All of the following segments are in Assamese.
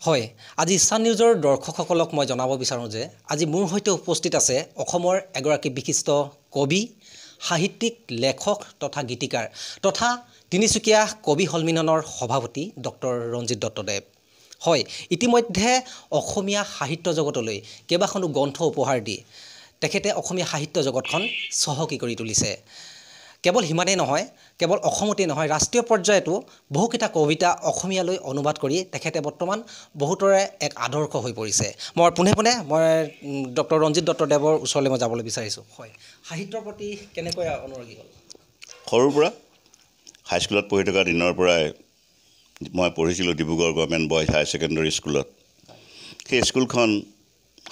হয়, আজি ইছান নিউজৰ দৰ্শকসকলক মই জনাব বিচাৰোঁ যে আজি মোৰ সৈতে উপস্থিত আছে অসমৰ এগৰাকী বিশিষ্ট কবি, সাহিত্যিক, লেখক তথা গীতিকাৰ তথা তিনিচুকীয়া কবি সন্মিলনৰ সভাপতি ডক্টৰ ৰঞ্জিত দত্তদেৱ। হয়, ইতিমধ্যে অসমীয়া সাহিত্য জগতলৈ কেইবাখনো গ্ৰন্থ উপহাৰ দি তেখেতে অসমীয়া সাহিত্য জগতখন চহকী কৰি তুলিছে। কেৱল সিমানেই নহয়, কেৱল অসমতেই নহয়, ৰাষ্ট্ৰীয় পৰ্যায়তো বহুকেইটা কবিতা অসমীয়ালৈ অনুবাদ কৰি তেখেতে বৰ্তমান বহুতৰে এক আদৰ্শ হৈ পৰিছে। মই পোনে ডক্টৰ ৰঞ্জিত দত্তদেৱৰ ওচৰলৈ মই যাবলৈ বিচাৰিছোঁ। হয়, সাহিত্যৰ প্ৰতি কেনেকৈ অনুৰাগী হ'ল? সৰুৰ পৰা হাইস্কুলত পঢ়ি থকা দিনৰ পৰাই মই পঢ়িছিলোঁ Dibrugarh government boys higher secondary স্কুলত। সেই স্কুলখন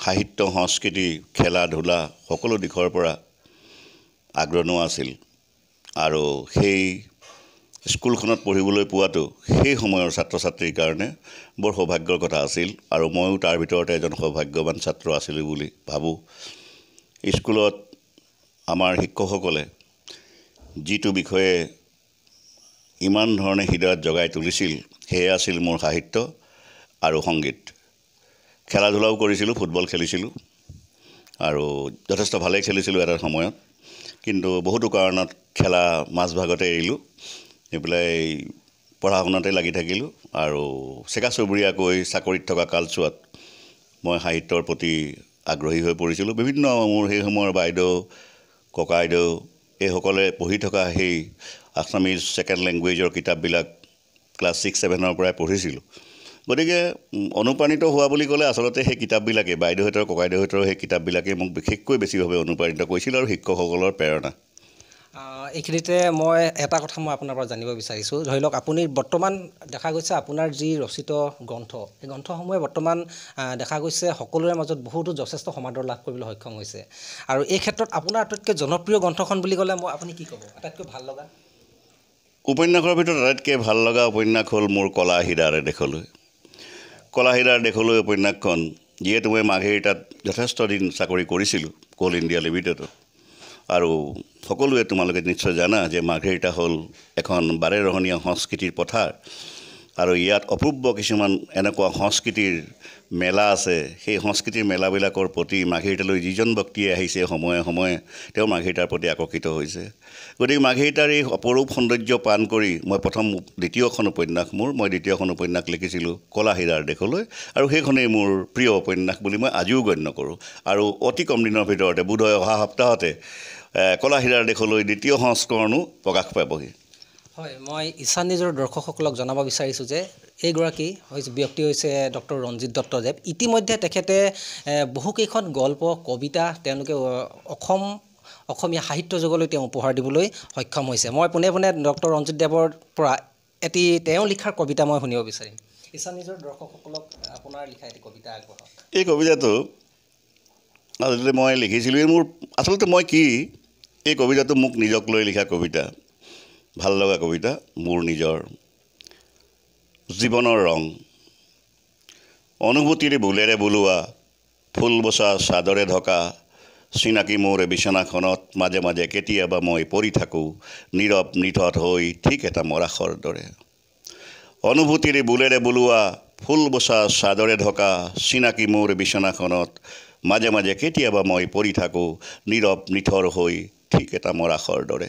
সাহিত্য, সংস্কৃতি, খেলা ধূলা সকলো দিশৰ পৰা আগ্ৰহ আছিল আৰু সেই স্কুলখনত পঢ়িবলৈ পোৱাটো সেই সময়ৰ ছাত্ৰ ছাত্ৰীৰ কাৰণে বৰ সৌভাগ্যৰ কথা আছিল আৰু ময়ো তাৰ ভিতৰতে এজন সৌভাগ্যৱান ছাত্ৰ আছিলোঁ বুলি ভাবোঁ। স্কুলত আমাৰ শিক্ষকসকলে যিটো বিষয়ে ইমান ধৰণে হৃদয়ত জগাই তুলিছিল সেয়া আছিল মোৰ সাহিত্য আৰু সংগীত। খেলা ধূলাও কৰিছিলোঁ, ফুটবল খেলিছিলোঁ আৰু যথেষ্ট ভালেই খেলিছিলোঁ এটা সময়ত, কিন্তু বহুতো কাৰণত খেলা মাজভাগতে এৰিলোঁ। এইবিলাক পঢ়া শুনাতে লাগি থাকিলোঁ আৰু চেকা চুবুৰীয়াকৈ চাকৰিত থকা কালচোৱাত মই সাহিত্যৰ প্ৰতি আগ্ৰহী হৈ পৰিছিলোঁ। বিভিন্ন মোৰ সেই সময়ৰ বাইদেউ, ককাইদেউ এইসকলে পঢ়ি থকা সেই আছামিজ ছেকেণ্ড লেংগুৱেজৰ কিতাপবিলাক ক্লাছ 6-7ৰ পৰাই পঢ়িছিলোঁ। গতিকে অনুপ্ৰাণিত হোৱা বুলি ক'লে আচলতে সেই কিতাপবিলাকেই, বাইদেউহঁতৰ ককাইদেউহঁতৰ সেই কিতাপবিলাকেই মোক বিশেষকৈ বেছিভাৱে অনুপ্ৰাণিত কৰিছিল আৰু শিক্ষকসকলৰ প্ৰেৰণা। এইখিনিতে মই এটা কথা আপোনাৰ পৰা জানিব বিচাৰিছোঁ। ধৰি লওক আপুনি বৰ্তমান দেখা গৈছে আপোনাৰ যি ৰচিত গ্ৰন্থ, সেই গ্ৰন্থসমূহে বৰ্তমান দেখা গৈছে সকলোৰে মাজত বহুতো যথেষ্ট সমাদৰ লাভ কৰিবলৈ সক্ষম হৈছে আৰু এই ক্ষেত্ৰত আপোনাৰ আটাইতকৈ জনপ্ৰিয় গ্ৰন্থখন বুলি ক'লে আপুনি কি ক'ব? আটাইতকৈ ভাল লগা উপন্যাসৰ ভিতৰত আটাইতকৈ ভাল লগা উপন্যাস হ'ল মোৰ কলা হীৰাৰ দেশলৈ। কলা হীৰাৰ দেশলৈ উপন্যাসখন, যিহেতু মই মাৰ্ঘেৰিটাত যথেষ্ট দিন চাকৰি কৰিছিলোঁ কোল ইণ্ডিয়া লিমিটেডত, আৰু সকলোৱে তোমালোকে নিশ্চয় জানা যে মাৰ্ঘেৰিটা হ'ল এখন বাৰেৰহণীয়া সংস্কৃতিৰ পথাৰ আৰু ইয়াত অপূৰ্ব কিছুমান এনেকুৱা সংস্কৃতিৰ মেলা আছে। সেই সংস্কৃতিৰ মেলাবিলাকৰ প্ৰতি মাৰ্ঘেৰিটালৈ যিজন ব্যক্তিয়ে আহিছে সময়ে সময়ে তেওঁ মাৰ্ঘেৰিটাৰ প্ৰতি আকৰ্ষিত হৈছে। গতিকে মাৰ্ঘেৰিটাৰ এই অপৰূপ সৌন্দৰ্য পান কৰি মই দ্বিতীয়খন উপন্যাস লিখিছিলোঁ কলা হীৰাৰ দেশলৈ, আৰু সেইখনেই মোৰ প্ৰিয় উপন্যাস বুলি মই আজিও গণ্য কৰোঁ। আৰু অতি কম দিনৰ ভিতৰতে, বোধহয় অহা সপ্তাহতে কলা হীৰাৰ দেশলৈ দ্বিতীয় সংস্কৰণো প্ৰকাশ পাবহি। হয়, মই ইছান নিউজৰ দৰ্শকসকলক জনাব বিচাৰিছোঁ যে এইগৰাকী ব্যক্তি হৈছে ডক্টৰ ৰঞ্জিত দত্তদেৱ। ইতিমধ্যে তেখেতে বহুকেইখন গল্প, কবিতা তেওঁলোকে অসমীয়া সাহিত্য যুগলৈ তেওঁ উপহাৰ দিবলৈ সক্ষম হৈছে। মই পোনে ডক্টৰ ৰঞ্জিত দেৱৰ পৰা তেওঁ লিখাৰ কবিতা মই শুনিব বিচাৰিম। ইছান নিউজৰ দৰ্শকসকলক আপোনাৰ লিখা এটি কবিতা আগবঢ়াওক। এই কবিতাটো আচলতে মই লিখিছিলোঁ, এই কবিতাটো মোক নিজক লৈ লিখা কবিতা, ভাল লগা কবিতা, মোৰ নিজৰ জীৱনৰ ৰং। অনুভূতিৰে ভুলেৰে বোলোৱা, ফুল বচা চাদৰে ঢকা, চিনাকি মোৰ বিচনাখনত মাজে মাজে কেতিয়াবা মই পৰি থাকোঁ নীৰৱ নিথত হৈ ঠিক এটা মৰাশৰ দৰে। অনুভূতিৰে ভুলেৰে বোলোৱা, ফুল বচা চাদৰে ঢকা, চিনাকি মোৰ বিচনাখনত মাজে মাজে কেতিয়াবা মই পৰি থাকোঁ নীৰৱ নিথৰ হৈ ঠিক এটা মৰাশৰ দৰে।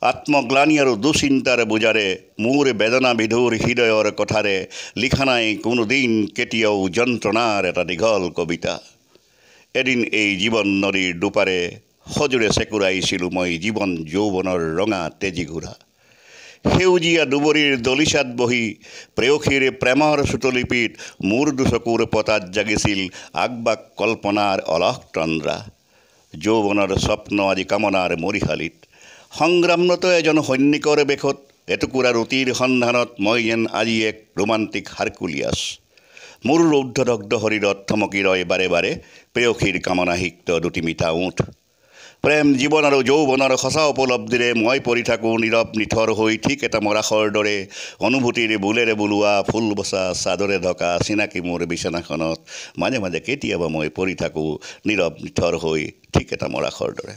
আত্মগ্লানি আৰু দুচিন্তাৰ বোজাৰে মোৰ বেদনা বিধুৰ হৃদয়ৰ কথাৰে লিখা নাই কোনোদিন কেতিয়াও যন্ত্ৰণাৰ এটা দীঘল কবিতা। এদিন এই জীৱন নদীৰ দুপাৰে সজোৰে চেকুৰাইছিলোঁ মই জীৱন যৌৱনৰ ৰঙা তেজী ঘোঁৰা। সেউজীয়া দুবৰিৰ দলিচাত বহি প্ৰেয়সীৰ প্ৰেমৰ চুটলিপিত মোৰ দুচকুৰ পতাত জাগিছিল আগবাগ কল্পনাৰ অলস তন্দ্ৰা। যৌৱনৰ স্বপ্ন আজি কামনাৰ মৰিশালীত, সংগ্ৰামৰত এজন সৈনিকৰ বেশত এটুকুৰা ৰুটিৰ সন্ধানত মই যেন আজি এক ৰোমান্টিক হাৰকুলিয়াছ। মোৰ ৰুদ্ধদগ্ধ শৰীৰত থমকি ৰয় বাৰে বাৰে প্ৰেয়সীৰ কামনাহিক্ত দুটি মিঠা ওঁঠ। প্ৰেম, জীৱন আৰু যৌৱনৰ সঁচা উপলব্ধিৰে মই পৰি থাকোঁ নীৰৱ নিথৰ হৈ ঠিক এটা মৰাশৰ দৰে। অনুভূতিৰ ভুলেৰে বোলোৱা, ফুল বচা চাদৰে ঢকা, চিনাকি মোৰ বিচনাখনত মাজে মাজে কেতিয়াবা মই পৰি থাকোঁ নীৰৱ নিথৰ হৈ ঠিক এটা মৰাশৰ দৰে।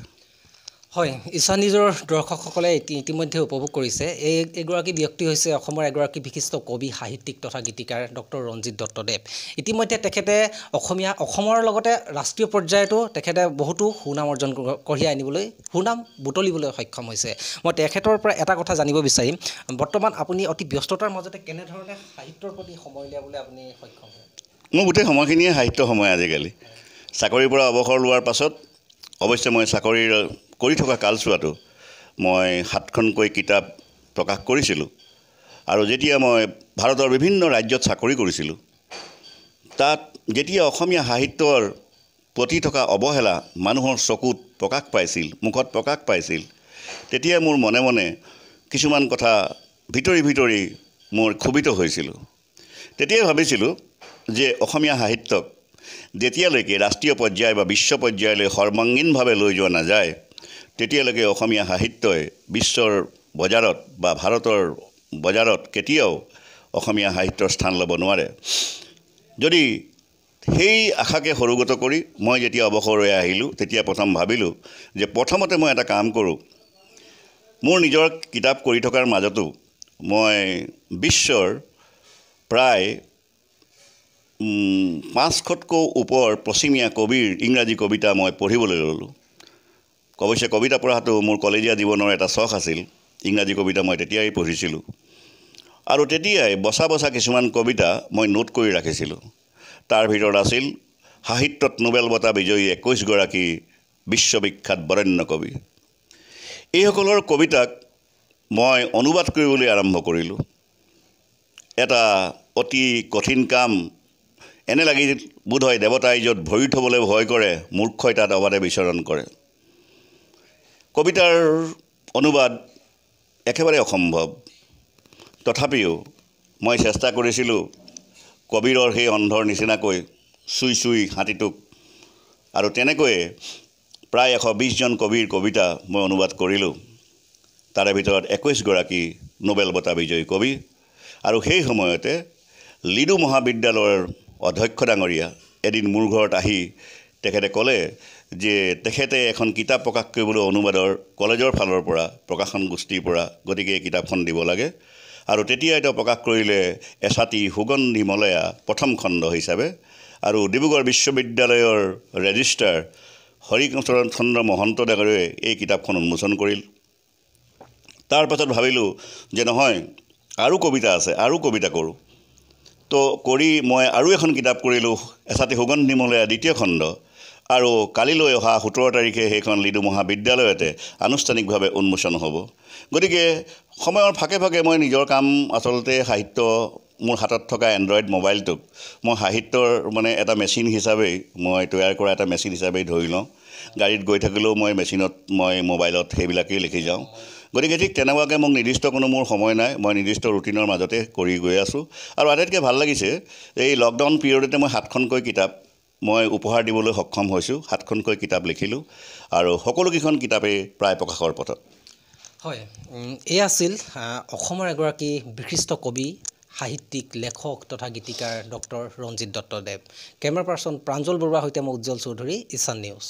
হয়, ঈশান নিউজৰ দৰ্শকসকলে ইতিমধ্যে উপভোগ কৰিছে। এইগৰাকী ব্যক্তি হৈছে অসমৰ এগৰাকী বিশিষ্ট কবি, সাহিত্যিক তথা গীতিকাৰ ডক্টৰ ৰঞ্জিত দত্তদেৱ। ইতিমধ্যে তেখেতে অসমৰ লগতে ৰাষ্ট্ৰীয় পৰ্যায়তো তেখেতে বহুতো সুনাম অৰ্জন কঢ়িয়াই আনিবলৈ, সুনাম বুটলিবলৈ সক্ষম হৈছে। মই তেখেতৰ পৰা এটা কথা জানিব বিচাৰিম, বৰ্তমান আপুনি অতি ব্যস্ততাৰ মাজতে কেনেধৰণে সাহিত্যৰ প্ৰতি সময় উলিয়াবলৈ আপুনি সক্ষম হয়? মোৰ গোটেই সময়খিনিয়ে সাহিত্য সময় আজিকালি। চাকৰিৰ পৰা অৱসৰ লোৱাৰ পাছত অৱশ্যে মই চাকৰি কৰি থকা কালছোৱাটো মই 7খনকৈ কিতাপ প্ৰকাশ কৰিছিলোঁ। আৰু যেতিয়া মই ভাৰতৰ বিভিন্ন ৰাজ্যত চাকৰি কৰিছিলোঁ, তাত যেতিয়া অসমীয়া সাহিত্যৰ প্ৰতি থকা অৱহেলা মানুহৰ চকুত প্ৰকাশ পাইছিল, মুখত প্ৰকাশ পাইছিল, তেতিয়া মোৰ মনে মনে কিছুমান কথা ভিতৰি ভিতৰি মোৰ ক্ষোভিত হৈছিলোঁ। তেতিয়াই ভাবিছিলোঁ যে অসমীয়া সাহিত্যক যেতিয়ালৈকে ৰাষ্ট্ৰীয় পৰ্যায় বা বিশ্ব পৰ্যায়লৈ সৰ্বাংগীনভাৱে লৈ যোৱা নাযায়, তেতিয়ালৈকে অসমীয়া সাহিত্যই বিশ্বৰ বজাৰত বা ভাৰতৰ বজাৰত কেতিয়াও অসমীয়া সাহিত্যৰ স্থান ল'ব নোৱাৰে। যদি সেই আশাকে সৰুগত কৰি মই যেতিয়া অৱসৰ হৈ আহিলোঁ, তেতিয়া প্ৰথম ভাবিলোঁ যে প্ৰথমতে মই এটা কাম কৰোঁ। মোৰ নিজৰ কিতাপ কৰি থকাৰ মাজতো মই বিশ্বৰ প্ৰায় 500তকৈ ওপৰ পশ্চিমীয়া কবিৰ ইংৰাজী কবিতা মই পঢ়িবলৈ ল'লোঁ। অৱশ্যে কবিতা পঢ়াটো মোৰ কলেজীয়া জীৱনৰ এটা চখ আছিল। ইংৰাজী কবিতা মই তেতিয়াই পঢ়িছিলোঁ। আৰু তেতিয়াই বচা বচা কিছুমান কবিতা মই নোট কৰি ৰাখিছিলোঁ। তাৰ ভিতৰত আছিল সাহিত্যত নোবেল বঁটা বিজয়ী 21গৰাকী বিশ্ববিখ্যাত বৰেণ্য কবি। এইসকলৰ কবিতাক মই অনুবাদ কৰিবলৈ আৰম্ভ কৰিলোঁ। এটা অতি কঠিন কাম। এনে লাগিল বোধহয় দেৱতাই য'ত ভৰি থ'বলৈ ভয় কৰে, মূৰ্খই তাত অবাধে বিচৰণ কৰে। কবিতাৰ অনুবাদ একেবাৰে অসম্ভৱ। তথাপিও মই চেষ্টা কৰিছিলোঁ কবিৰৰ সেই অন্ধৰ নিচিনাকৈ চুই চুই হাতীটোক, আৰু তেনেকৈয়ে প্ৰায় 120জন কবিৰ কবিতা মই অনুবাদ কৰিলোঁ। তাৰে ভিতৰত 21গৰাকী নোবেল বঁটা বিজয়ী কবি। আৰু সেই সময়তে লিডু মহাবিদ্যালয়ৰ অধ্যক্ষ ডাঙৰীয়া এদিন মোৰ ঘৰত আহি তেখেতে ক'লে যে তেখেতে এখন কিতাপ প্ৰকাশ কৰিবলৈ অনুবাদৰ কলেজৰ ফালৰ পৰা, প্ৰকাশন গোষ্ঠীৰ পৰা, গতিকে এই কিতাপখন দিব লাগে। আৰু তেতিয়াই তেওঁ প্ৰকাশ কৰিলে এছাতি সুগন্ধি মলয়া প্ৰথম খণ্ড হিচাপে। আৰু ডিব্ৰুগড় বিশ্ববিদ্যালয়ৰ ৰেজিষ্ট্ৰাৰ হৰিচৰণ চন্দ্ৰ মহন্ত ডাঙৰীয়াই এই কিতাপখন উন্মোচন কৰিল। তাৰ পাছত ভাবিলোঁ যে নহয়, আৰু কবিতা আছে, আৰু কবিতা কৰোঁ। তো কৰি মই আৰু এখন কিতাপ কৰিলোঁ, এছাতি সুগন্ধি মলয়া দ্বিতীয় খণ্ড। আৰু কালিলৈ অহা 17 তাৰিখে সেইখন লিডু মহাবিদ্যালয়তে আনুষ্ঠানিকভাৱে উন্মোচন হ'ব। গতিকে সময়ৰ ফাকে ফাকে মই নিজৰ কাম, আচলতে সাহিত্য, মোৰ হাতত থকা এণ্ড্ৰইড মোবাইলটোক মই সাহিত্যৰ এটা মেচিন হিচাপেই, মই তৈয়াৰ কৰা এটা মেচিন হিচাপেই ধৰি লওঁ। গাড়ীত গৈ থাকিলেও মই মেচিনত, মই মোবাইলত সেইবিলাকেই লিখি যাওঁ। গতিকে ঠিক তেনেকুৱাকৈ মোক নিৰ্দিষ্ট কোনো মোৰ সময় নাই। মই নিৰ্দিষ্ট ৰুটিনৰ মাজতে কৰি গৈ আছোঁ। আৰু আটাইতকৈ ভাল লাগিছে, এই লকডাউন পিৰিয়ডতে মই 7খনকৈ কিতাপ মই উপহাৰ দিবলৈ সক্ষম হৈছোঁ। 7খনকৈ কিতাপ লিখিলোঁ আৰু সকলোকেইখন কিতাপেই প্ৰায় প্ৰকাশৰ পথত। হয়, এই আছিল অসমৰ এগৰাকী বিশিষ্ট কবি, সাহিত্যিক, লেখক তথা গীতিকাৰ ডক্টৰ ৰঞ্জিত দত্তদেৱ। কেমেৰা পাৰ্চন প্ৰাঞ্জল বৰুৱাৰ সৈতে মই উজ্জ্বল চৌধুৰী, ঈশান নিউজ।